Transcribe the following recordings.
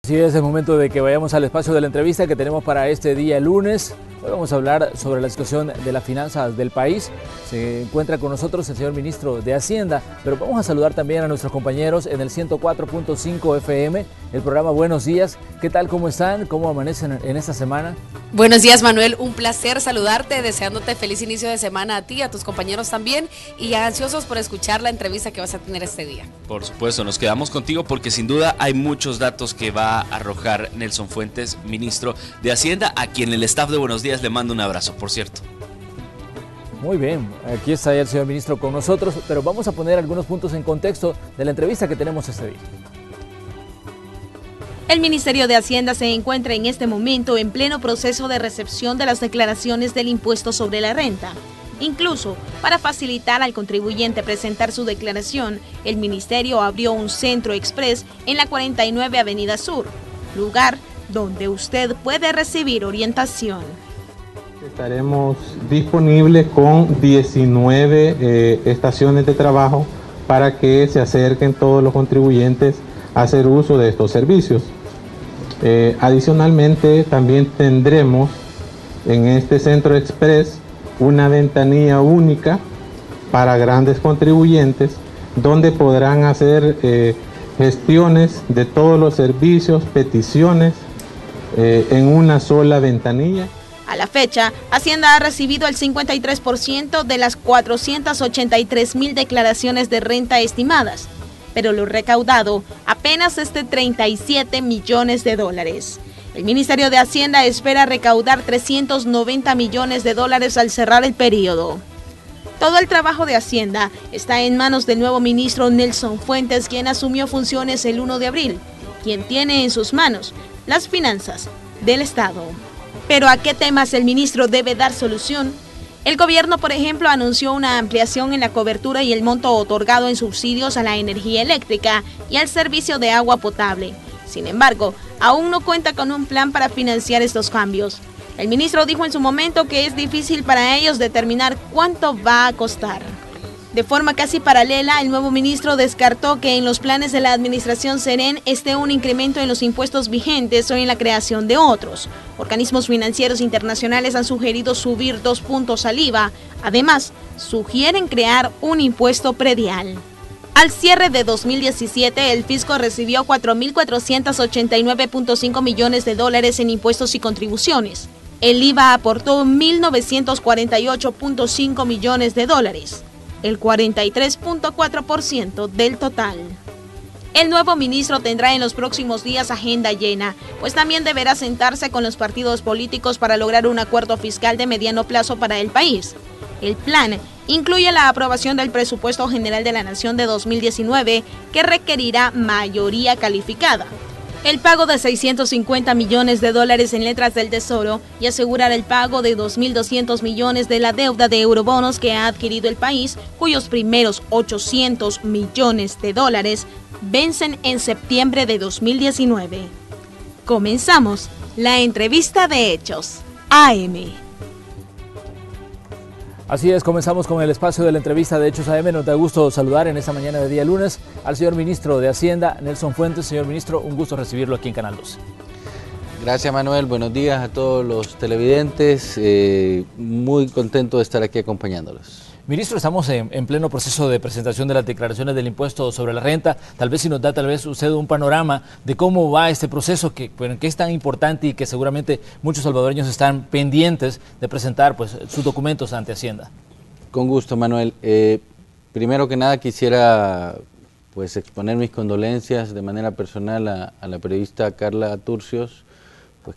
Sí, es el momento de que vayamos al espacio de la entrevista que tenemos para este día lunes. Hoy vamos a hablar sobre la situación de las finanzas del país. Se encuentra con nosotros el señor ministro de Hacienda, pero vamos a saludar también a nuestros compañeros en el 104.5 FM, el programa Buenos Días. ¿Qué tal? ¿Cómo están? ¿Cómo amanecen en esta semana? Buenos días, Manuel. Un placer saludarte, deseándote feliz inicio de semana a ti, a tus compañeros también, y ansiosos por escuchar la entrevista que vas a tener este día. Por supuesto, nos quedamos contigo porque sin duda hay muchos datos que va a arrojar Nelson Fuentes, ministro de Hacienda, a quien el staff de Buenos Días le manda un abrazo, por cierto. Muy bien, aquí está ya el señor ministro con nosotros, pero vamos a poner algunos puntos en contexto de la entrevista que tenemos este día. El Ministerio de Hacienda se encuentra en este momento en pleno proceso de recepción de las declaraciones del impuesto sobre la renta. Incluso, para facilitar al contribuyente presentar su declaración, el Ministerio abrió un centro express en la 49 Avenida Sur, lugar donde usted puede recibir orientación. Estaremos disponibles con 19 estaciones de trabajo para que se acerquen todos los contribuyentes a hacer uso de estos servicios. Adicionalmente, también tendremos en este centro express una ventanilla única para grandes contribuyentes donde podrán hacer gestiones de todos los servicios, peticiones en una sola ventanilla. A la fecha, Hacienda ha recibido el 53% de las 483.000 declaraciones de renta estimadas, pero lo recaudado apenas es de 37 millones de dólares. El Ministerio de Hacienda espera recaudar 390 millones de dólares al cerrar el periodo. Todo el trabajo de Hacienda está en manos del nuevo ministro Nelson Fuentes, quien asumió funciones el 1 de abril, quien tiene en sus manos las finanzas del Estado. Pero ¿a qué temas el ministro debe dar solución? El gobierno, por ejemplo, anunció una ampliación en la cobertura y el monto otorgado en subsidios a la energía eléctrica y al servicio de agua potable. Sin embargo, aún no cuenta con un plan para financiar estos cambios. El ministro dijo en su momento que es difícil para ellos determinar cuánto va a costar. De forma casi paralela, el nuevo ministro descartó que en los planes de la administración Seren esté un incremento en los impuestos vigentes o en la creación de otros. Organismos financieros internacionales han sugerido subir 2 puntos al IVA. Además, sugieren crear un impuesto predial. Al cierre de 2017, el fisco recibió 4.489.5 millones de dólares en impuestos y contribuciones. El IVA aportó 1.948.5 millones de dólares, el 43.4% del total. El nuevo ministro tendrá en los próximos días agenda llena, pues también deberá sentarse con los partidos políticos para lograr un acuerdo fiscal de mediano plazo para el país. El plan incluye la aprobación del presupuesto general de la Nación de 2019, que requerirá mayoría calificada, el pago de 650 millones de dólares en letras del Tesoro y asegurar el pago de 2.200 millones de la deuda de eurobonos que ha adquirido el país, cuyos primeros 800 millones de dólares vencen en septiembre de 2019. Comenzamos la entrevista de Hechos AM. Así es, comenzamos con el espacio de la entrevista de Hechos AM. Nos da gusto saludar en esta mañana de día lunes al señor ministro de Hacienda, Nelson Fuentes. Señor ministro, un gusto recibirlo aquí en Canal 12. Gracias, Manuel. Buenos días a todos los televidentes. Muy contento de estar aquí acompañándolos. Ministro, estamos en pleno proceso de presentación de las declaraciones del impuesto sobre la renta. Tal vez si nos da usted un panorama de cómo va este proceso, que es tan importante y que seguramente muchos salvadoreños están pendientes de presentar sus documentos ante Hacienda. Con gusto, Manuel. Primero que nada quisiera exponer mis condolencias de manera personal a la periodista Carla Turcios,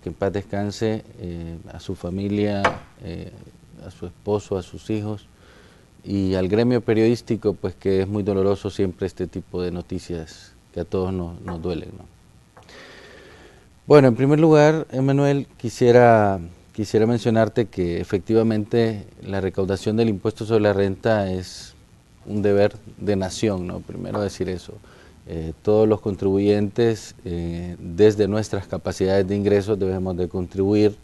que en paz descanse, a su familia, a su esposo, a sus hijos, y al gremio periodístico, que es muy doloroso siempre este tipo de noticias que a todos nos duelen, ¿no? Bueno, en primer lugar, Emanuel, quisiera mencionarte que efectivamente la recaudación del impuesto sobre la renta es un deber de nación, ¿no? Primero decir eso. Todos los contribuyentes, desde nuestras capacidades de ingresos, debemos de contribuir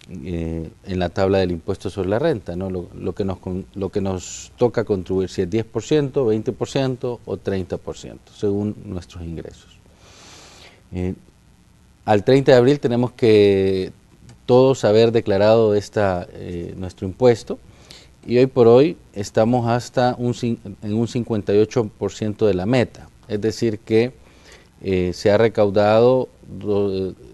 en la tabla del impuesto sobre la renta, ¿no? Lo que nos toca contribuir, si es 10%, 20% o 30%, según nuestros ingresos. al 30 de abril tenemos que todos haber declarado nuestro impuesto, y hoy por hoy estamos hasta en un 58% de la meta, es decir que se ha recaudado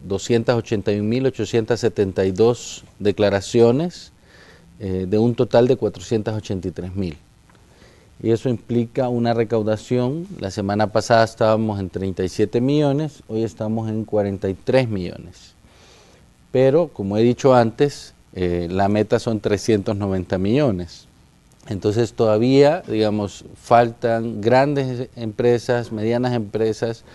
281.872 declaraciones de un total de 483.000. Y eso implica una recaudación. La semana pasada estábamos en 37 millones, hoy estamos en 43 millones. Pero, como he dicho antes, la meta son 390 millones. Entonces todavía, digamos, faltan grandes empresas, medianas empresas,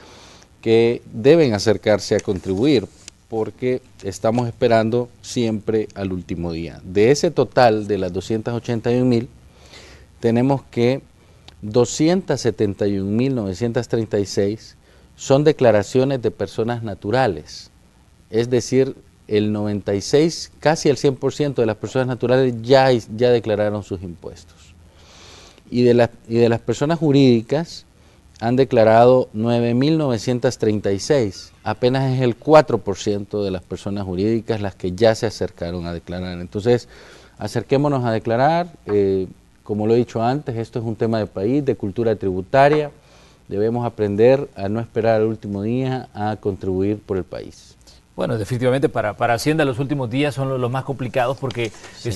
que deben acercarse a contribuir, porque estamos esperando siempre al último día. De ese total de las 281.000, tenemos que 271.936 son declaraciones de personas naturales, es decir, el 96, casi el 100% de las personas naturales ya declararon sus impuestos. Y de las personas jurídicas han declarado 9.936, apenas es el 4% de las personas jurídicas las que ya se acercaron a declarar. Entonces, acerquémonos a declarar. Como lo he dicho antes, esto es un tema de país, de cultura tributaria. Debemos aprender a no esperar al último día a contribuir por el país. Bueno, definitivamente para Hacienda los últimos días son los más complicados, porque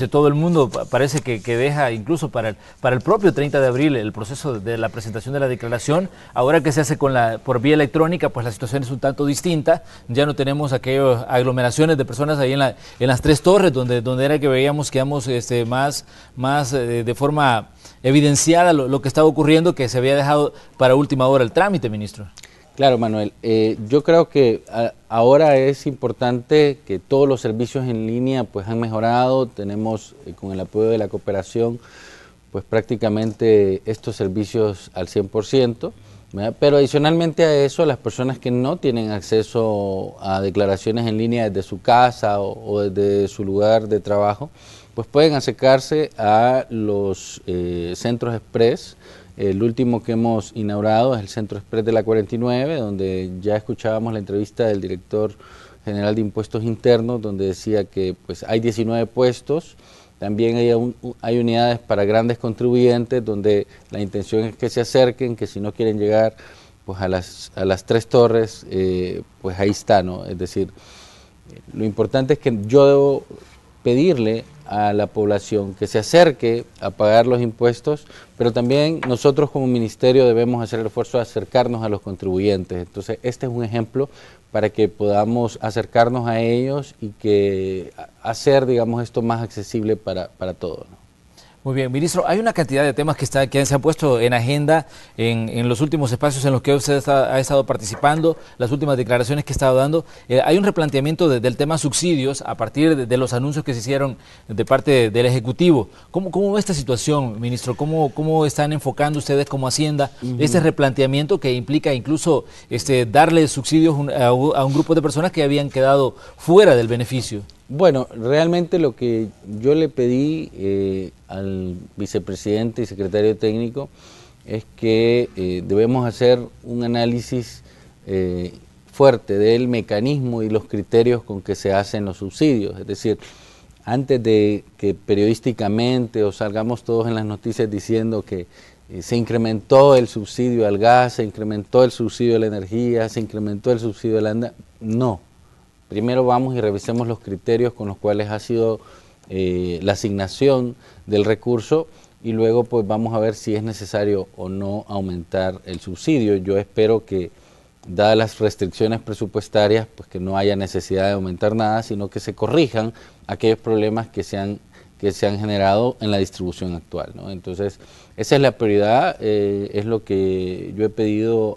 todo el mundo parece que deja, incluso para el propio 30 de abril, el proceso de la presentación de la declaración. Ahora que se hace por vía electrónica, pues la situación es un tanto distinta. Ya no tenemos aquellas aglomeraciones de personas ahí en las Tres Torres, donde era que veíamos que íbamos más de forma evidenciada lo que estaba ocurriendo, que se había dejado para última hora el trámite, ministro. Claro, Manuel, yo creo que ahora es importante que todos los servicios en línea pues han mejorado. Tenemos con el apoyo de la cooperación pues prácticamente estos servicios al 100%, ¿verdad? Pero adicionalmente a eso, las personas que no tienen acceso a declaraciones en línea desde su casa o desde su lugar de trabajo, pues pueden acercarse a los centros express. El último que hemos inaugurado es el Centro Express de la 49, donde ya escuchábamos la entrevista del director general de Impuestos Internos, donde decía que pues hay 19 puestos. También hay unidades para grandes contribuyentes, donde la intención es que se acerquen, que si no quieren llegar pues a las Tres Torres, pues ahí está, ¿no? Es decir, lo importante es que yo debo pedirle a la población que se acerque a pagar los impuestos, pero también nosotros como ministerio debemos hacer el esfuerzo de acercarnos a los contribuyentes. Entonces, este es un ejemplo para que podamos acercarnos a ellos y que hacer, digamos, esto más accesible para todos, ¿no? Muy bien, ministro, hay una cantidad de temas que se han puesto en agenda en los últimos espacios en los que usted ha estado participando, las últimas declaraciones que ha estado dando. Hay un replanteamiento del tema subsidios a partir de los anuncios que se hicieron de parte del Ejecutivo. ¿Cómo ve esta situación, ministro? ¿Cómo están enfocando ustedes como Hacienda este replanteamiento que implica incluso darle subsidios a un grupo de personas que habían quedado fuera del beneficio? Bueno, realmente lo que yo le pedí al vicepresidente y secretario técnico es que debemos hacer un análisis fuerte del mecanismo y los criterios con que se hacen los subsidios. Es decir, antes de que periodísticamente o salgamos todos en las noticias diciendo que se incrementó el subsidio al gas, se incrementó el subsidio a la energía, se incrementó el subsidio a la... No. Primero vamos y revisemos los criterios con los cuales ha sido la asignación del recurso, y luego pues vamos a ver si es necesario o no aumentar el subsidio. Yo espero que, dadas las restricciones presupuestarias, pues que no haya necesidad de aumentar nada, sino que se corrijan aquellos problemas que se han generado en la distribución actual, ¿no? Entonces, esa es la prioridad, es lo que yo he pedido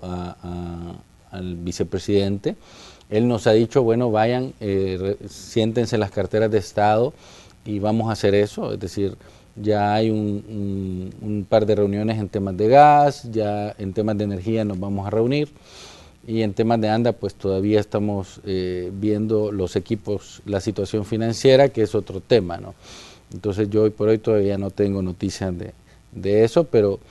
al vicepresidente. Él nos ha dicho, bueno, vayan, siéntense en las carteras de Estado y vamos a hacer eso. Es decir, ya hay un par de reuniones en temas de gas, ya en temas de energía nos vamos a reunir, y en temas de ANDA pues todavía estamos viendo los equipos, la situación financiera, que es otro tema, ¿no? Entonces yo hoy por hoy todavía no tengo noticias de eso, pero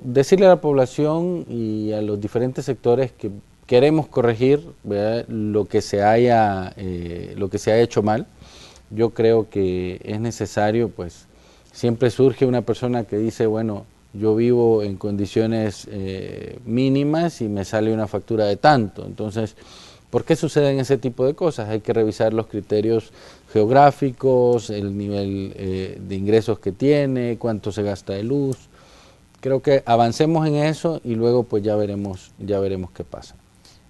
decirle a la población y a los diferentes sectores que queremos corregir, ¿verdad?, lo que se haya hecho mal. Yo creo que es necesario, pues siempre surge una persona que dice, bueno, yo vivo en condiciones mínimas y me sale una factura de tanto. Entonces, ¿por qué suceden ese tipo de cosas? Hay que revisar los criterios geográficos, el nivel de ingresos que tiene, cuánto se gasta de luz. Creo que avancemos en eso y luego pues ya veremos qué pasa.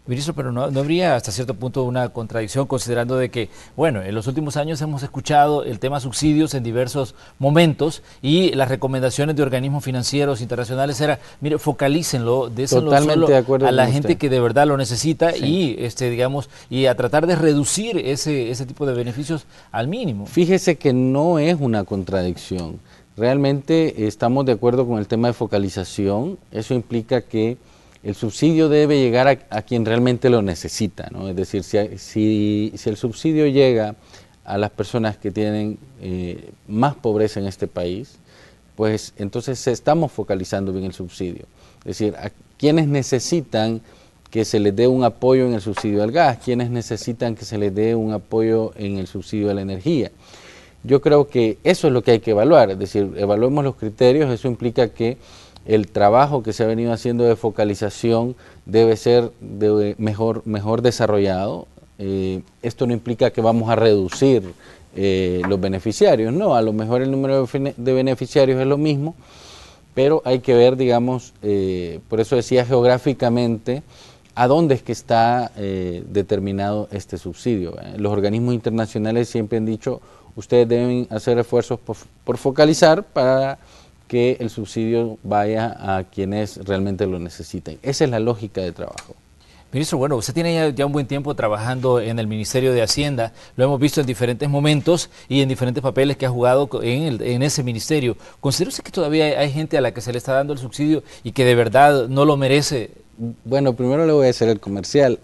Ministro, pero no habría hasta cierto punto una contradicción, considerando de que, bueno, en los últimos años hemos escuchado el tema subsidios en diversos momentos y las recomendaciones de organismos financieros internacionales era, mire, focalícenlo, désenlo solo a la gente que de verdad lo necesita, sí, y digamos, y a tratar de reducir ese tipo de beneficios al mínimo. Fíjese que no es una contradicción. Realmente estamos de acuerdo con el tema de focalización. Eso implica que el subsidio debe llegar a quien realmente lo necesita, ¿no? Es decir, si el subsidio llega a las personas que tienen más pobreza en este país, pues entonces estamos focalizando bien el subsidio. Es decir, a quienes necesitan que se les dé un apoyo en el subsidio al gas, quienes necesitan que se les dé un apoyo en el subsidio a la energía. Yo creo que eso es lo que hay que evaluar, es decir, evaluemos los criterios. Eso implica que el trabajo que se ha venido haciendo de focalización debe ser mejor desarrollado. Esto no implica que vamos a reducir los beneficiarios, no, a lo mejor el número de beneficiarios es lo mismo, pero hay que ver, digamos, por eso decía geográficamente, a dónde es que está determinado este subsidio. Los organismos internacionales siempre han dicho, ustedes deben hacer esfuerzos por focalizar para que el subsidio vaya a quienes realmente lo necesiten. Esa es la lógica de trabajo. Ministro, bueno, usted tiene ya un buen tiempo trabajando en el Ministerio de Hacienda, lo hemos visto en diferentes momentos y en diferentes papeles que ha jugado en ese ministerio. ¿Considera usted que todavía hay gente a la que se le está dando el subsidio y que de verdad no lo merece? Bueno, primero le voy a hacer el comercial.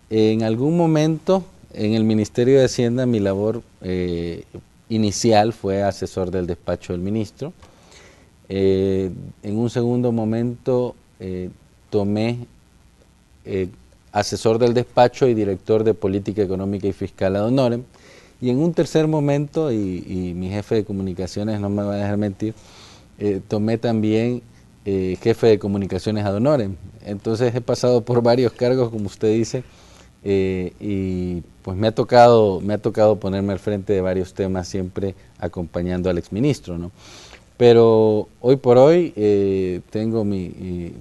En algún momento en el Ministerio de Hacienda mi labor inicial fue asesor del despacho del ministro. En un segundo momento tomé asesor del despacho y director de política económica y fiscal ad honorem, y en un tercer momento, y mi jefe de comunicaciones no me va a dejar mentir, tomé también jefe de comunicaciones ad honorem. Entonces he pasado por varios cargos, como usted dice, y pues me ha tocado ponerme al frente de varios temas, siempre acompañando al exministro, ¿no? Pero hoy por hoy tengo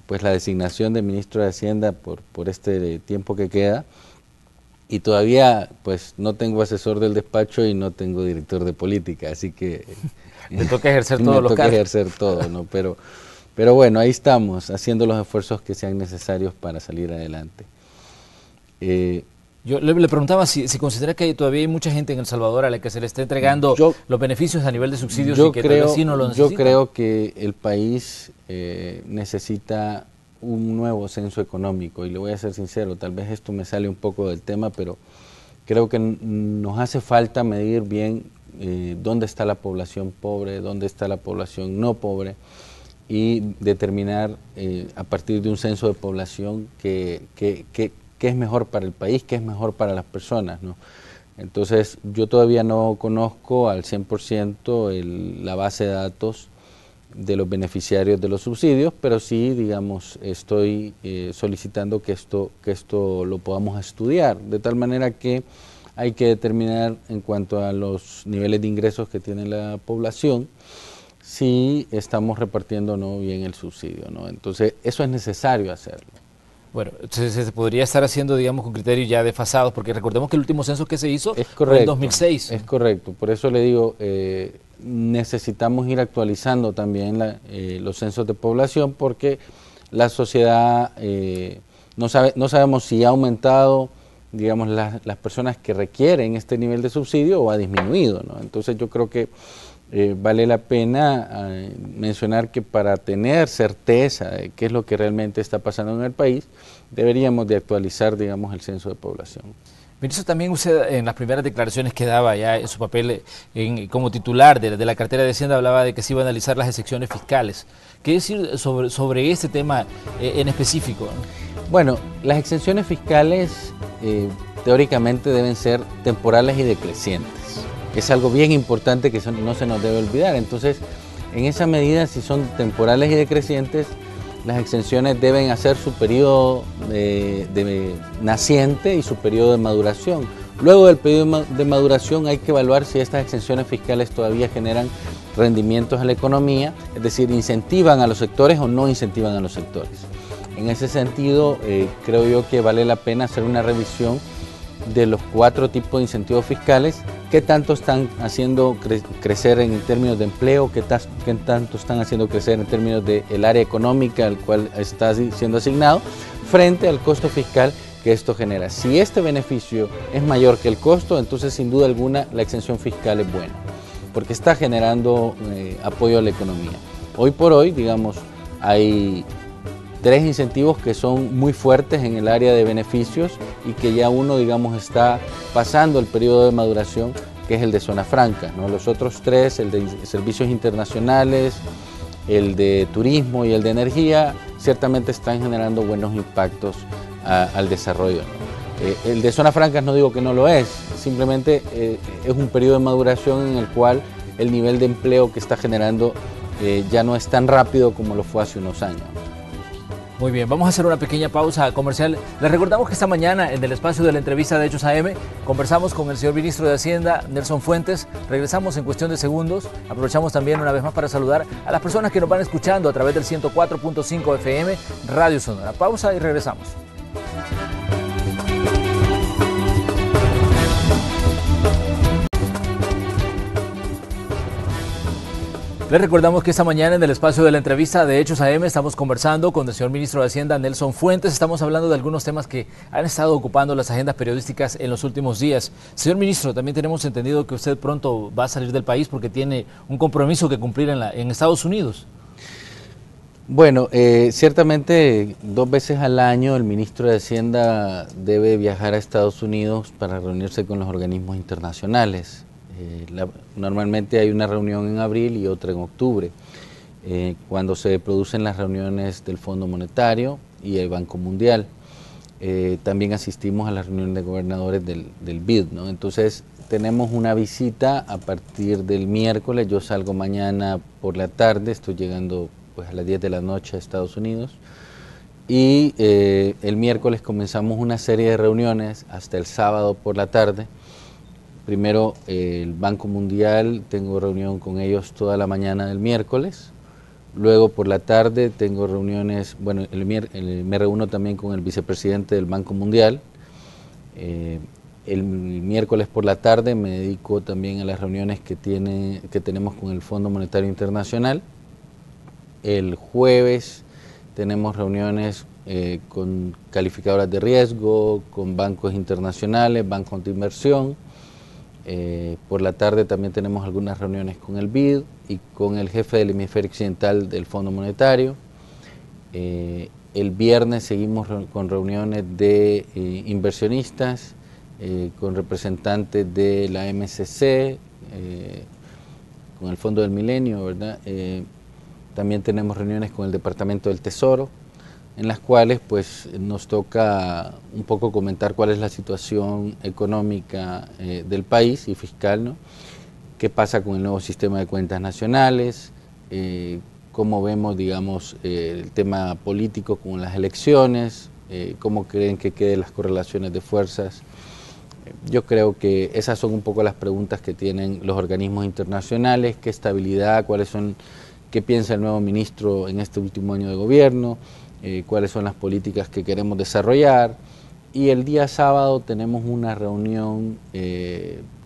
pues la designación de ministro de Hacienda por este tiempo que queda, y todavía pues no tengo asesor del despacho y no tengo director de política, así que me toca ejercer todos los cargos. Me toca ejercer todo, ¿no? Pero bueno, ahí estamos, haciendo los esfuerzos que sean necesarios para salir adelante. Yo le preguntaba si considera que todavía hay mucha gente en El Salvador a la que se le está entregando los beneficios a nivel de subsidios y que tal vez sí no lo necesita. Yo creo que el país necesita un nuevo censo económico, y le voy a ser sincero, tal vez esto me sale un poco del tema, pero creo que nos hace falta medir bien dónde está la población pobre, dónde está la población no pobre, y determinar a partir de un censo de población qué es mejor para el país, qué es mejor para las personas, ¿no? Entonces, yo todavía no conozco al 100% la base de datos de los beneficiarios de los subsidios, pero sí, digamos, estoy solicitando que esto lo podamos estudiar, de tal manera que hay que determinar en cuanto a los niveles de ingresos que tiene la población, si estamos repartiendo o no bien el subsidio, ¿no? Entonces, eso es necesario hacerlo. Bueno, se podría estar haciendo, digamos, con criterios ya desfasados, porque recordemos que el último censo que se hizo fue en 2006. Es correcto, por eso le digo, necesitamos ir actualizando también los censos de población, porque la sociedad no sabemos si ha aumentado, digamos, las personas que requieren este nivel de subsidio o ha disminuido, ¿no? Entonces yo creo que vale la pena mencionar que para tener certeza de qué es lo que realmente está pasando en el país, deberíamos de actualizar, digamos, el censo de población. Ministro, también usted en las primeras declaraciones que daba ya en su papel como titular de la cartera de Hacienda hablaba de que se iba a analizar las excepciones fiscales. ¿Qué decir sobre este tema en específico? Bueno, las exenciones fiscales teóricamente deben ser temporales y decrecientes, que es algo bien importante que no se nos debe olvidar. Entonces, en esa medida, si son temporales y decrecientes, las exenciones deben hacer su periodo de naciente y su periodo de maduración. Luego del periodo de maduración hay que evaluar si estas exenciones fiscales todavía generan rendimientos a la economía, es decir, incentivan a los sectores o no incentivan a los sectores. En ese sentido, creo yo que vale la pena hacer una revisión de los 4 tipos de incentivos fiscales, qué tanto están haciendo crecer en términos de empleo, qué tanto están haciendo crecer en términos del área económica al cual está siendo asignado, frente al costo fiscal que esto genera. Si este beneficio es mayor que el costo, entonces sin duda alguna la exención fiscal es buena, porque está generando apoyo a la economía. Hoy por hoy, digamos, hay 3 incentivos que son muy fuertes en el área de beneficios y que ya uno, digamos, está pasando el periodo de maduración, que es el de zona franca, ¿no? Los otros 3, el de servicios internacionales, el de turismo y el de energía, ciertamente están generando buenos impactos al desarrollo, ¿no? El de zona franca no digo que no lo es, simplemente es un periodo de maduración en el cual el nivel de empleo que está generando ya no es tan rápido como lo fue hace unos años. Muy bien, vamos a hacer una pequeña pausa comercial. Les recordamos que esta mañana en el espacio de la entrevista de Hechos AM conversamos con el señor ministro de Hacienda, Nelson Fuentes. Regresamos en cuestión de segundos. Aprovechamos también una vez más para saludar a las personas que nos van escuchando a través del 104.5 FM Radio Sonora. Pausa y regresamos. Les recordamos que esta mañana en el espacio de la entrevista de Hechos AM estamos conversando con el señor ministro de Hacienda, Nelson Fuentes. Estamos hablando de algunos temas que han estado ocupando las agendas periodísticas en los últimos días. Señor ministro, también tenemos entendido que usted pronto va a salir del país porque tiene un compromiso que cumplir en Estados Unidos. Bueno, ciertamente 2 veces al año el ministro de Hacienda debe viajar a Estados Unidos para reunirse con los organismos internacionales. Normalmente hay una reunión en abril y otra en octubre, cuando se producen las reuniones del Fondo Monetario y el Banco Mundial. También asistimos a la reunión de gobernadores del BID, ¿no? Entonces tenemos una visita a partir del miércoles. Yo salgo mañana por la tarde, estoy llegando pues a las 10 de la noche a Estados Unidos, y el miércoles comenzamos una serie de reuniones hasta el sábado por la tarde. Primero el Banco Mundial, tengo reunión con ellos toda la mañana del miércoles. Luego por la tarde tengo reuniones, bueno, me reúno también con el vicepresidente del Banco Mundial. El miércoles por la tarde me dedico también a las reuniones que tenemos con el Fondo Monetario Internacional. El jueves tenemos reuniones con calificadoras de riesgo, con bancos internacionales, bancos de inversión. Por la tarde también tenemos algunas reuniones con el BID y con el jefe del hemisferio occidental del Fondo Monetario. El viernes seguimos con reuniones de inversionistas, con representantes de la MSC, con el Fondo del Milenio, ¿verdad? También tenemos reuniones con el Departamento del Tesoro, en las cuales pues nos toca un poco comentar cuál es la situación económica del país y fiscal, ¿no? Qué pasa con el nuevo sistema de cuentas nacionales, cómo vemos, digamos, el tema político con las elecciones, cómo creen que queden las correlaciones de fuerzas. Yo creo que esas son un poco las preguntas que tienen los organismos internacionales, qué estabilidad, qué piensa el nuevo ministro en este último año de gobierno, cuáles son las políticas que queremos desarrollar. Y el día sábado tenemos una reunión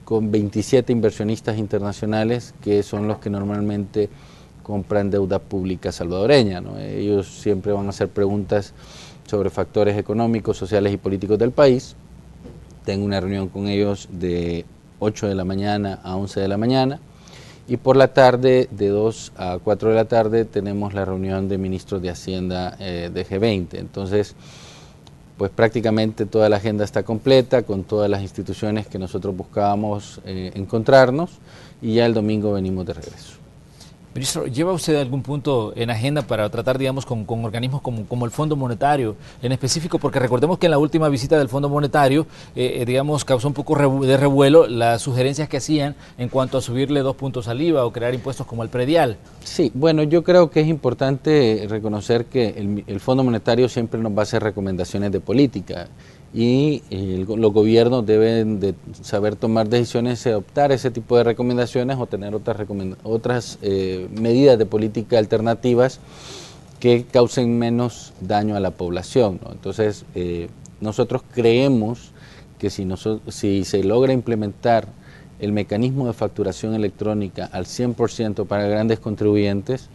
con 27 inversionistas internacionales, que son los que normalmente compran deuda pública salvadoreña, ¿no? Ellos siempre van a hacer preguntas sobre factores económicos, sociales y políticos del país. Tengo una reunión con ellos de 8 de la mañana a 11 de la mañana. Y por la tarde, de 2 a 4 de la tarde, tenemos la reunión de ministros de Hacienda de G20. Entonces, pues prácticamente toda la agenda está completa con todas las instituciones que nosotros buscábamos encontrarnos, y ya el domingo venimos de regreso. Ministro, ¿lleva usted algún punto en agenda para tratar, digamos, con organismos como el Fondo Monetario en específico? Porque recordemos que en la última visita del Fondo Monetario, digamos, causó un poco de revuelo las sugerencias que hacían en cuanto a subirle 2 puntos al IVA o crear impuestos como el predial. Sí, bueno, yo creo que es importante reconocer que el Fondo Monetario siempre nos va a hacer recomendaciones de política y los gobiernos deben de saber tomar decisiones, adoptar ese tipo de recomendaciones o tener otras medidas de política alternativas que causen menos daño a la población, ¿no? Entonces, nosotros creemos que si se logra implementar el mecanismo de facturación electrónica al 100% para grandes contribuyentes,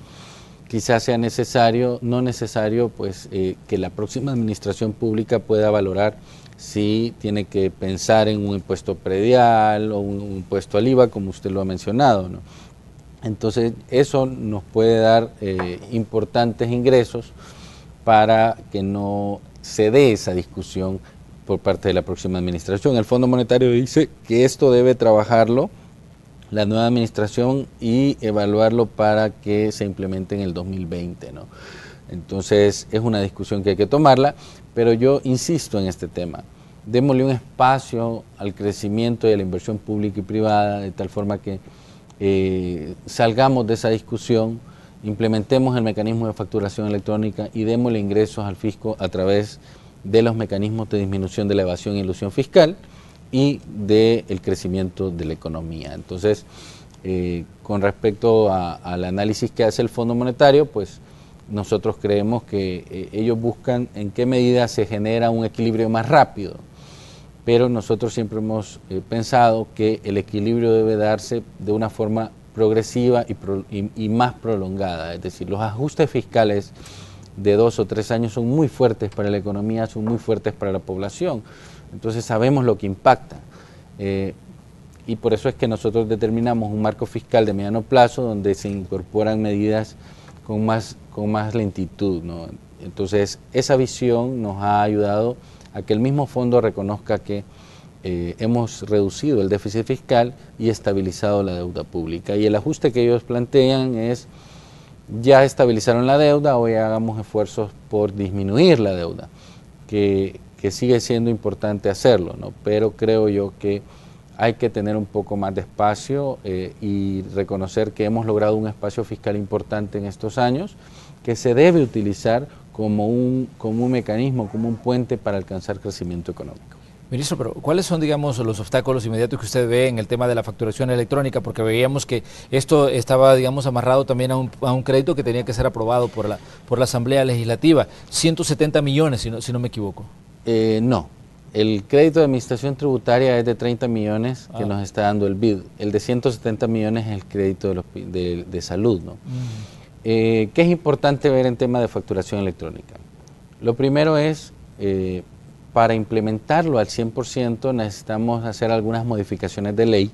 quizás sea no necesario pues, que la próxima administración pública pueda valorar si tiene que pensar en un impuesto predial o un impuesto al IVA, como usted lo ha mencionado, ¿no? Entonces, eso nos puede dar importantes ingresos para que no se dé esa discusión por parte de la próxima administración. El Fondo Monetario dice que esto debe trabajarlo la nueva administración y evaluarlo para que se implemente en el 2020, ¿no? Entonces es una discusión que hay que tomarla, pero yo insisto en este tema. Démosle un espacio al crecimiento y a la inversión pública y privada de tal forma que salgamos de esa discusión, implementemos el mecanismo de facturación electrónica y démosle ingresos al fisco a través de los mecanismos de disminución de la evasión y elusión fiscal y del crecimiento de la economía. Entonces, con respecto al análisis que hace el Fondo Monetario, pues nosotros creemos que ellos buscan en qué medida se genera un equilibrio más rápido, pero nosotros siempre hemos pensado que el equilibrio debe darse de una forma progresiva y más prolongada, es decir, los ajustes fiscales de 2 o 3 años son muy fuertes para la economía, son muy fuertes para la población. Entonces sabemos lo que impacta y por eso es que nosotros determinamos un marco fiscal de mediano plazo donde se incorporan medidas con más lentitud, ¿no? Entonces esa visión nos ha ayudado a que el mismo fondo reconozca que hemos reducido el déficit fiscal y estabilizado la deuda pública. Y el ajuste que ellos plantean es, ya estabilizaron la deuda, hoy hagamos esfuerzos por disminuir la deuda, que sigue siendo importante hacerlo, ¿no? Pero creo yo que hay que tener un poco más de espacio y reconocer que hemos logrado un espacio fiscal importante en estos años que se debe utilizar como un mecanismo, como un puente para alcanzar crecimiento económico. Ministro, pero ¿cuáles son, digamos, los obstáculos inmediatos que usted ve en el tema de la facturación electrónica? Porque veíamos que esto estaba, digamos, amarrado también a un crédito que tenía que ser aprobado por la Asamblea Legislativa. 170 millones, si no me equivoco. No, el crédito de administración tributaria es de 30 millones que nos está dando el BID. El de 170 millones es el crédito de salud, ¿no? ¿Qué es importante ver en tema de facturación electrónica? Lo primero es, para implementarlo al 100% necesitamos hacer algunas modificaciones de ley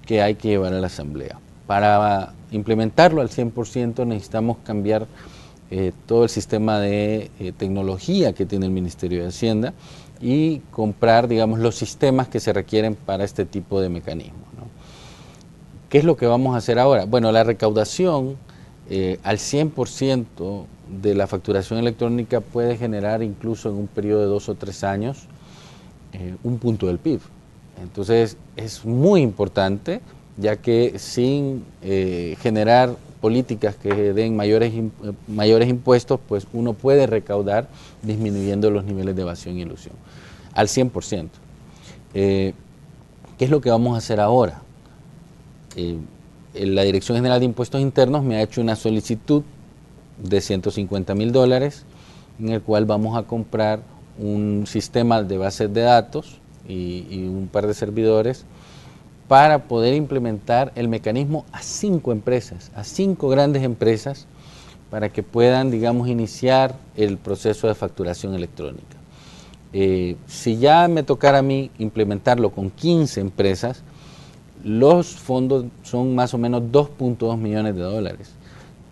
que hay que llevar a la Asamblea. Para implementarlo al 100% necesitamos cambiar todo el sistema de tecnología que tiene el Ministerio de Hacienda y comprar, digamos, los sistemas que se requieren para este tipo de mecanismos, ¿no? ¿Qué es lo que vamos a hacer ahora? Bueno, la recaudación al 100% de la facturación electrónica puede generar incluso en un periodo de 2 o 3 años un punto del PIB. Entonces es muy importante, ya que sin generar políticas que den mayores impuestos, pues uno puede recaudar disminuyendo los niveles de evasión y elusión al 100%. ¿Qué es lo que vamos a hacer ahora? La Dirección General de Impuestos Internos me ha hecho una solicitud de $150,000 en el cual vamos a comprar un sistema de bases de datos y un par de servidores para poder implementar el mecanismo a 5 empresas, a 5 grandes empresas, para que puedan, digamos, iniciar el proceso de facturación electrónica. Si ya me tocara a mí implementarlo con 15 empresas, los fondos son más o menos $2.2 millones.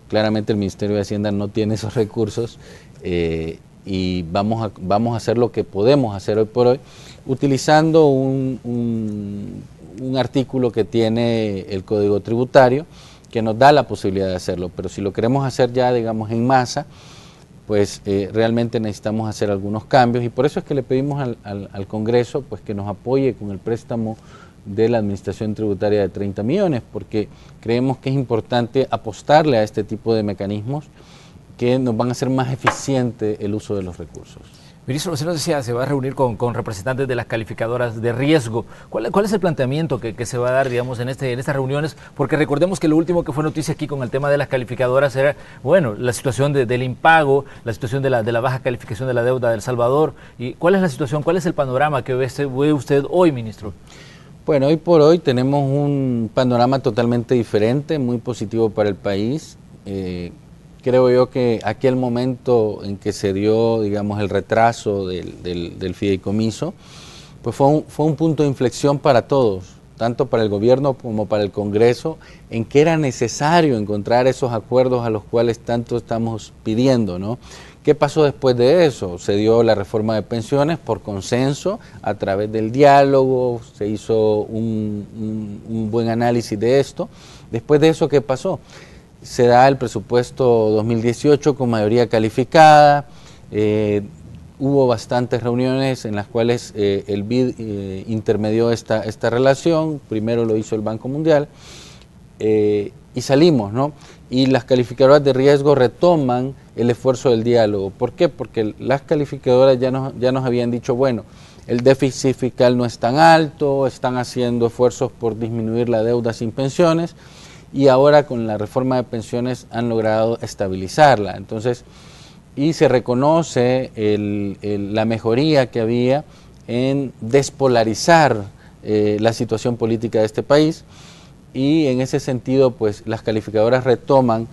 Claramente el Ministerio de Hacienda no tiene esos recursos y vamos a hacer lo que podemos hacer hoy por hoy, utilizando un artículo que tiene el Código Tributario, que nos da la posibilidad de hacerlo, pero si lo queremos hacer ya, digamos, en masa, pues realmente necesitamos hacer algunos cambios, y por eso es que le pedimos al Congreso pues que nos apoye con el préstamo de la Administración Tributaria de 30 millones, porque creemos que es importante apostarle a este tipo de mecanismos que nos van a hacer más eficiente el uso de los recursos. Ministro, usted nos decía, se va a reunir con representantes de las calificadoras de riesgo. ¿Cuál es el planteamiento que se va a dar, digamos, en estas reuniones? Porque recordemos que lo último que fue noticia aquí con el tema de las calificadoras era, bueno, la situación del impago, la situación de la baja calificación de la deuda de El Salvador. ¿Y cuál es la situación, cuál es el panorama que ve usted hoy, ministro? Bueno, hoy por hoy tenemos un panorama totalmente diferente, muy positivo para el país. Creo yo que aquel momento en que se dio, digamos, el retraso del fideicomiso, pues fue un punto de inflexión para todos, tanto para el gobierno como para el Congreso, en que era necesario encontrar esos acuerdos a los cuales tanto estamos pidiendo, ¿no? ¿Qué pasó después de eso? Se dio la reforma de pensiones por consenso, a través del diálogo, se hizo un buen análisis de esto. Después de eso, ¿qué pasó? Se da el presupuesto 2018 con mayoría calificada, hubo bastantes reuniones en las cuales el BID intermedió esta relación, primero lo hizo el Banco Mundial, y salimos, ¿no? Y las calificadoras de riesgo retoman el esfuerzo del diálogo. ¿Por qué? Porque las calificadoras ya nos habían dicho, bueno, el déficit fiscal no es tan alto, están haciendo esfuerzos por disminuir la deuda sin pensiones, y ahora con la reforma de pensiones han logrado estabilizarla. Entonces, y se reconoce la mejoría que había en despolarizar la situación política de este país, y en ese sentido pues las calificadoras retoman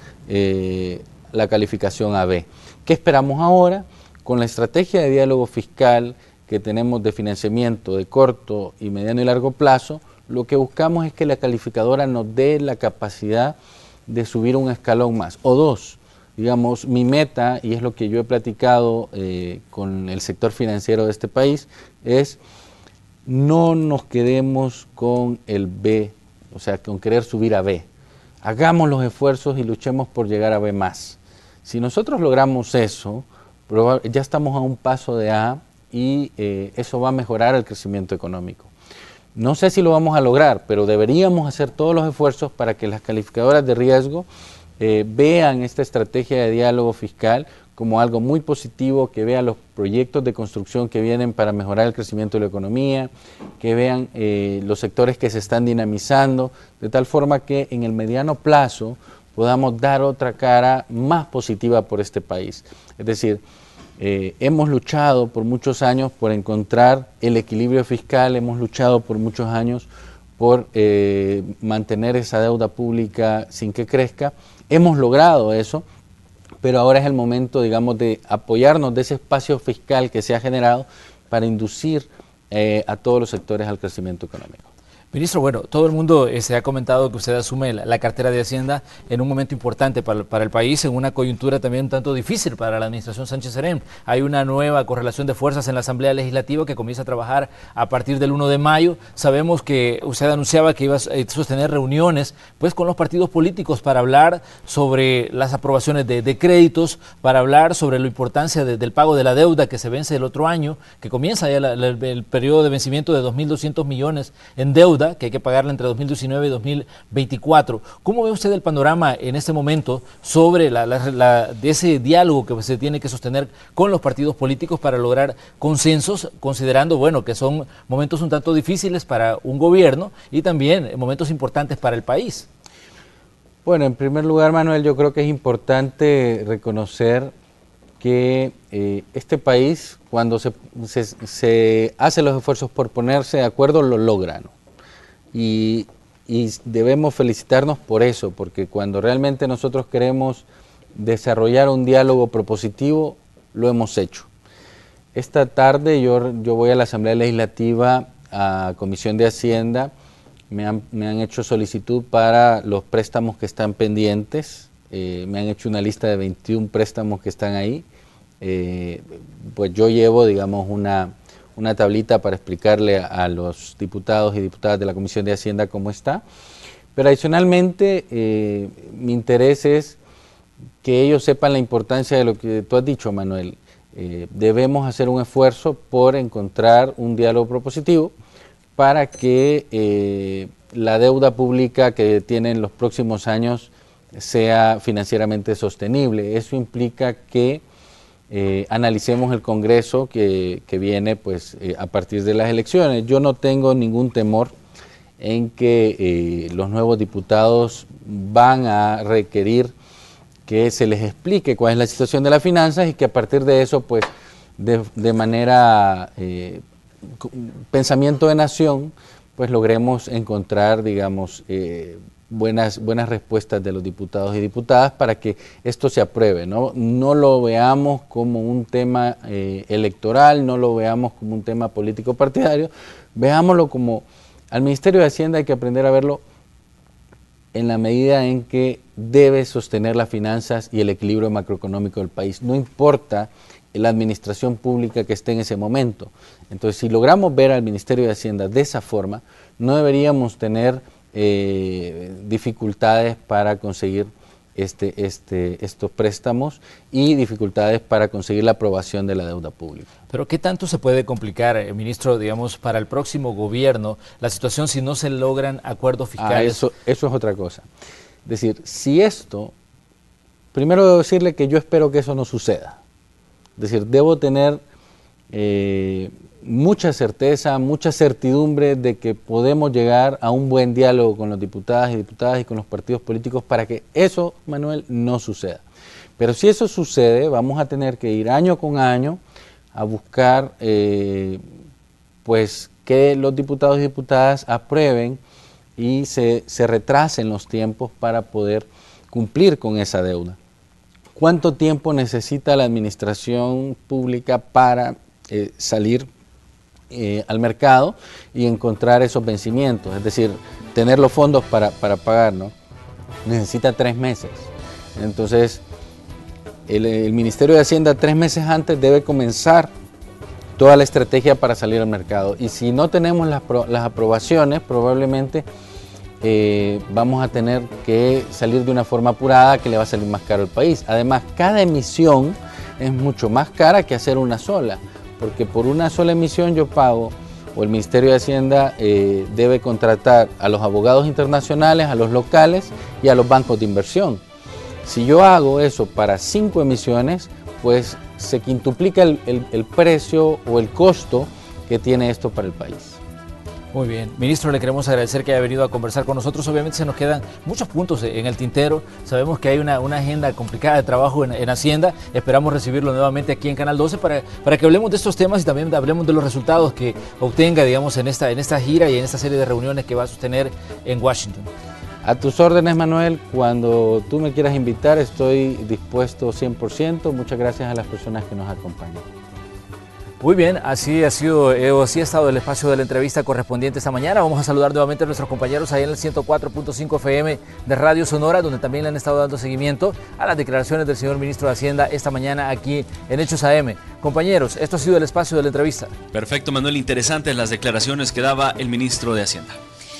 la calificación AB. ¿Qué esperamos ahora? Con la estrategia de diálogo fiscal que tenemos de financiamiento de corto y mediano y largo plazo, lo que buscamos es que la calificadora nos dé la capacidad de subir un escalón más, o dos. Digamos, mi meta, y es lo que yo he platicado con el sector financiero de este país, es no nos quedemos con el B, o sea, con querer subir a B. Hagamos los esfuerzos y luchemos por llegar a B más. Si nosotros logramos eso, ya estamos a un paso de A, y eso va a mejorar el crecimiento económico. No sé si lo vamos a lograr, pero deberíamos hacer todos los esfuerzos para que las calificadoras de riesgo vean esta estrategia de diálogo fiscal como algo muy positivo, que vean los proyectos de construcción que vienen para mejorar el crecimiento de la economía, que vean los sectores que se están dinamizando, de tal forma que en el mediano plazo podamos dar otra cara más positiva por este país. Es decir, hemos luchado por muchos años por encontrar el equilibrio fiscal, hemos luchado por muchos años por mantener esa deuda pública sin que crezca. Hemos logrado eso, pero ahora es el momento, digamos, de apoyarnos de ese espacio fiscal que se ha generado para inducir a todos los sectores al crecimiento económico. Ministro, bueno, todo el mundo se ha comentado que usted asume la cartera de Hacienda en un momento importante para el país, en una coyuntura también un tanto difícil para la administración Sánchez Serén. Hay una nueva correlación de fuerzas en la Asamblea Legislativa que comienza a trabajar a partir del 1 de mayo. Sabemos que usted anunciaba que iba a sostener reuniones pues, con los partidos políticos para hablar sobre las aprobaciones de créditos, para hablar sobre la importancia del pago de la deuda que se vence el otro año, que comienza ya el periodo de vencimiento de 2.200 millones en deuda, que hay que pagarla entre 2019 y 2024. ¿Cómo ve usted el panorama en este momento sobre de ese diálogo que se tiene que sostener con los partidos políticos para lograr consensos, considerando bueno, que son momentos un tanto difíciles para un gobierno y también momentos importantes para el país? Bueno, en primer lugar, Manuel, yo creo que es importante reconocer que este país, cuando se hace los esfuerzos por ponerse de acuerdo, lo logra, ¿no? Y debemos felicitarnos por eso, porque cuando realmente nosotros queremos desarrollar un diálogo propositivo, lo hemos hecho. Esta tarde yo voy a la Asamblea Legislativa, a Comisión de Hacienda, me han hecho solicitud para los préstamos que están pendientes, me han hecho una lista de 21 préstamos que están ahí, pues yo llevo, digamos, una tablita para explicarle a los diputados y diputadas de la Comisión de Hacienda cómo está, Pero adicionalmente, mi interés es que ellos sepan la importancia de lo que tú has dicho, Manuel. Debemos hacer un esfuerzo por encontrar un diálogo propositivo para que la deuda pública que tienen los próximos años sea financieramente sostenible. Eso implica que analicemos el Congreso que viene pues, a partir de las elecciones. Yo no tengo ningún temor en que los nuevos diputados van a requerir que se les explique cuál es la situación de las finanzas y que a partir de eso, pues, de manera pensamiento de nación, pues logremos encontrar, digamos, buenas respuestas de los diputados y diputadas para que esto se apruebe, ¿no? No lo veamos como un tema electoral, no lo veamos como un tema político partidario, veámoslo como, al Ministerio de Hacienda hay que aprender a verlo en la medida en que debe sostener las finanzas y el equilibrio macroeconómico del país. No importa la administración pública que esté en ese momento. Entonces, si logramos ver al Ministerio de Hacienda de esa forma, no deberíamos tener dificultades para conseguir estos préstamos y dificultades para conseguir la aprobación de la deuda pública. Pero ¿qué tanto se puede complicar, ministro, digamos, para el próximo gobierno la situación si no se logran acuerdos fiscales? Eso es otra cosa. Es decir, si esto, primero debo decirle que yo espero que eso no suceda. Es decir, debo tener mucha certeza, mucha certidumbre de que podemos llegar a un buen diálogo con los diputadas y diputadas y con los partidos políticos para que eso, Manuel, no suceda. Pero si eso sucede, vamos a tener que ir año con año a buscar pues que los diputados y diputadas aprueben y se retrasen los tiempos para poder cumplir con esa deuda. ¿Cuánto tiempo necesita la administración pública para salir al mercado y encontrar esos vencimientos? Es decir, tener los fondos para pagar, ¿no? Necesita 3 meses. Entonces, el Ministerio de Hacienda 3 meses antes debe comenzar toda la estrategia para salir al mercado. Y si no tenemos las aprobaciones, probablemente vamos a tener que salir de una forma apurada que le va a salir más caro al país. Además, cada emisión es mucho más cara que hacer una sola, porque por una sola emisión yo pago, o el Ministerio de Hacienda debe contratar a los abogados internacionales, a los locales y a los bancos de inversión. Si yo hago eso para 5 emisiones, pues se quintuplica el precio o el costo que tiene esto para el país. Muy bien. Ministro, le queremos agradecer que haya venido a conversar con nosotros. Obviamente se nos quedan muchos puntos en el tintero. Sabemos que hay una agenda complicada de trabajo en Hacienda. Esperamos recibirlo nuevamente aquí en Canal 12 para que hablemos de estos temas y también hablemos de los resultados que obtenga, digamos, en esta gira y en esta serie de reuniones que va a sostener en Washington. A tus órdenes, Manuel. Cuando tú me quieras invitar, estoy dispuesto 100%. Muchas gracias a las personas que nos acompañan. Muy bien, así ha estado el espacio de la entrevista correspondiente esta mañana. Vamos a saludar nuevamente a nuestros compañeros ahí en el 104.5 FM de Radio Sonora, donde también le han estado dando seguimiento a las declaraciones del señor ministro de Hacienda esta mañana aquí en Hechos AM. Compañeros, esto ha sido el espacio de la entrevista. Perfecto, Manuel, interesantes las declaraciones que daba el ministro de Hacienda.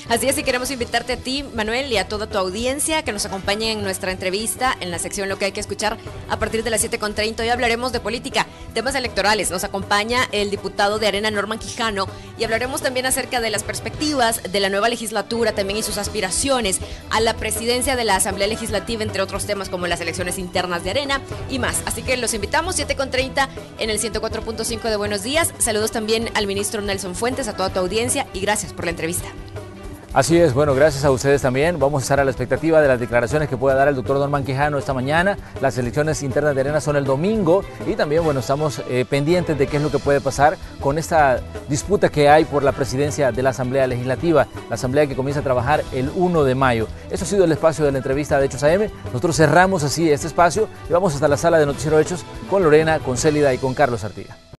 Así es, y queremos invitarte a ti, Manuel, y a toda tu audiencia que nos acompañen en nuestra entrevista en la sección Lo que hay que escuchar a partir de las 7:30. Hoy hablaremos de política, temas electorales. Nos acompaña el diputado de Arena, Norman Quijano, y hablaremos también acerca de las perspectivas de la nueva legislatura también y sus aspiraciones a la presidencia de la Asamblea Legislativa, entre otros temas como las elecciones internas de Arena y más. Así que los invitamos, 7:30 en el 104.5 de Buenos Días. Saludos también al ministro Nelson Fuentes, a toda tu audiencia, y gracias por la entrevista. Así es, bueno, gracias a ustedes también. Vamos a estar a la expectativa de las declaraciones que pueda dar el doctor Norman Quijano esta mañana. Las elecciones internas de Arena son el domingo y también, bueno, estamos pendientes de qué es lo que puede pasar con esta disputa que hay por la presidencia de la Asamblea Legislativa, la Asamblea que comienza a trabajar el 1 de mayo. Eso ha sido el espacio de la entrevista de Hechos AM. Nosotros cerramos así este espacio y vamos hasta la sala de Noticiero Hechos con Lorena, con Célida y con Carlos Artiga.